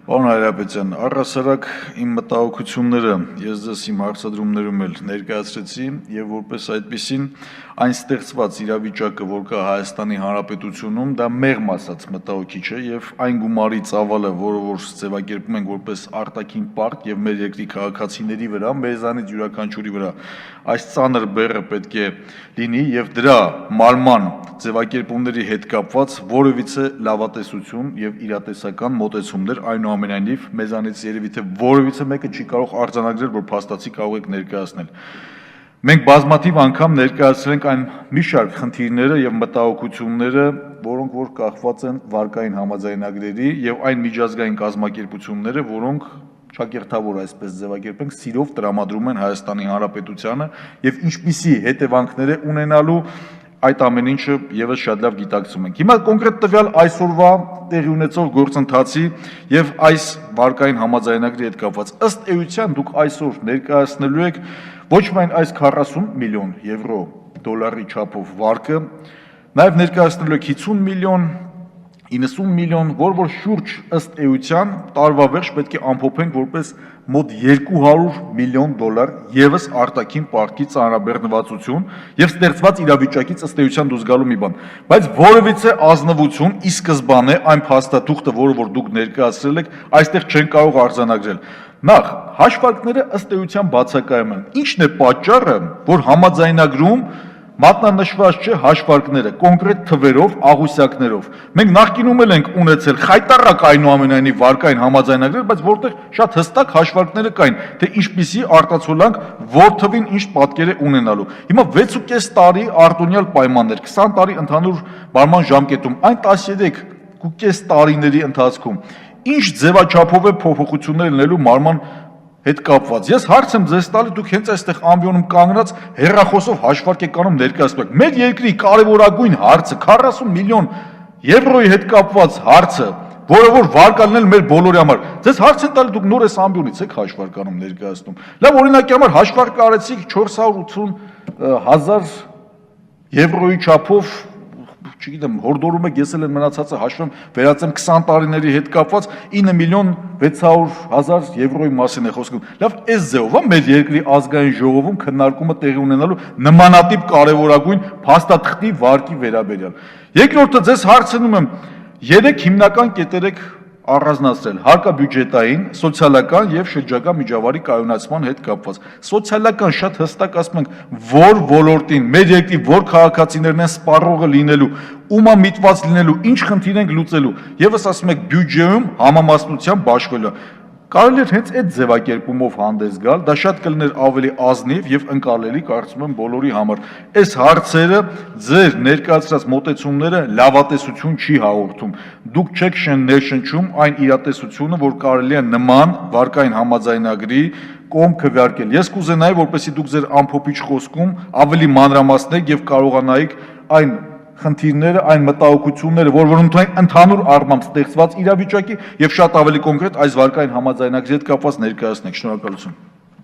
Պարոն Հայրապետյան, առհասարակ իմ մտահոգությունները ես ձեզ իմ հարցադրումներում էլ ներկայացրեցի եւ որպես այդպիսին այն ստեղծված իրավիճակը, որ կա Հայաստանի Հանրապետությունում, դա մեղմ ասած մտահոգիչ է եւ այն գումարի ծավալը, որը որ ձևակերպում ենք որպես արտաքին պարտք եւ մեր երկրի քաղաքացիների վրա, մեզանից յուրաքանչյուրի վրա այս ծանր բեռը պետք է լինի եւ դրա մարման ձևակերպումների հետ կապված որևիցե լավատեսություն եւ իրատեսական մոտեցումներ այնուամենայնիվ մեզանից երևի թե որևիցե մեկը չի կարող արձանագրել, որ փաստացի կարող եք ներկայացնել։ Մենք բազմաթիվ անգամ ներկայացրել ենք այն մի շարք խնդիրները եւ մտահոգությունները, որոնք որ կախված են վարկային համաձայնագրերի եւ այն միջազգային կազմակերպությունները, որոնք շակերտավոր այսպես ձևակերպենք, սիրով տրամադրում են Հայաստանի Հանրապետությանը եւ ինչպիսի հետևանքներ է ունենալու այդ ամեն ինչը եւս շատ լավ գիտակցում ենք։ Հիմա կոնկրետ տվյալ այսօրվա տեղի ունեցող գործընթացի եւ այս վարկային համաձայնագրի հետ կապված ըստ էության դուք այսօր ներկայացնելու եք ոչ միայն այս 40 միլիոն եվրո դոլարի չափով վարկը, նաեւ ներկայացնելու եք 50 միլիոն 90 միլիոն, որ շուրջ ըստ էության տարվա վերջ պետք է ամփոփենք որպես մոտ 200 միլիոն դոլար եւս արտաքին պարտքի ծանրաբեռնվածություն եւ ստեղծված իրավիճակից ըստ էության դուրս գալու մի բան, բայց որևիցե ազնվություն ի սկզբանե այն փաստաթուղթը, որը որ դուք ներկայացրել եք, այստեղ չեն կարող արձանագրել։ Նախ հաշվարկները ըստ էության բացակայում են։ Ինչն է պատճառը, որ համաձայնագրում մատնանշված չէ հաշվարկները կոնկրետ թվերով, աղյուսակներով։ Մենք նախկինում էլ ենք ունեցել խայտառակ այնուամենայնիվ վարկային համաձայնագրեր, բայց որտեղ շատ հստակ հաշվարկները կային, թե ինչպիսի արտացոլանք, որ թվին ինչ պատկեր է ունենալու։ Հիմա 6.5 տարի արտոնյալ պայմաններ, 20 տարի ընդհանուր բարման ժամկետում, այն 13.5 տարիների ընթացքում ինչ ձևաչափով է փոփոխություններ լինելու մարման հետ կապված։ Ես հարց եմ ձեզ տալի, դուք հենց այստեղ ամբիոնում կանգնած հեռախոսով հաշվարկ եք անում ներկայացնում եք։ Մեր երկրի կարևորագույն հարցը 40 միլիոն եվրոյի հետ կապված հարցը, որը որ վարկալնել մեր բոլորի համար։ Ձեզ հարց են տալի, դուք նոր այս ամբիոնից եք հաշվարկ անում ներկայացնում։ Լավ, օրինակի համար հաշվարկ արեցիք 480,000 եվրոյի չափով, չգիտեմ, հորդորում եք, ես էլ եմ մնացածը հաշվեմ, վերածեմ 20 տարիների հետ կապված 9 միլիոն 600,000 եվրոյի մասին է խոսքում։ Լավ, այս ձևով մեր երկրի ազգային ժողովում քննարկումը տեղի ունենալու նմանատիպ կարևորագույն փաստաթղթի վարկի վերաբերյալ։ Երկրորդը ձեզ հարցնում եմ, 3 հիմնական կետեր եք առանձնացրել հարկաբյուջետային, սոցիալական եւ շրջակա միջավայրի կայունացման հետ կապված։ Սոցիալական շատ հստակ ասում ենք, որ ոլորտին, մեր երկրի որ քաղաքացիներն են սպառողը լինելու, ումա միտված լինելու, ինչ խնդիր ենք լուծելու, եւս ասում եք բյուջեում համամասնությամբ բաշխվելու։ Կարելի է հենց այդ ձևակերպումով հանդես գալ, դա շատ կլիներ ավելի ազնիվ եւ ընկալելի, կարծում եմ բոլորի համար։ Այս հարցերը ձեր ներկայացրած մոտեցումները լավատեսություն չի հաղորդում։ Դուք չեք ներշնչում այն իրատեսությունը, որ կարելի է նման վարկային համաձայնագրի կողմ քվեարկել։ Ես կուզենայի, որպեսզի դուք ձեր ամփոփիչ խոսքում ավելի մանրամասնեք եւ կարողանայիք այն խնդիրները, այն մտահոգությունները, որ ընդհանուր առմամբ ստեղծված իրավիճակի եւ շատ ավելի կոնկրետ այս վարկային համաձայնագրի հետ կապված ներկայացնեք։ Շնորհակալություն։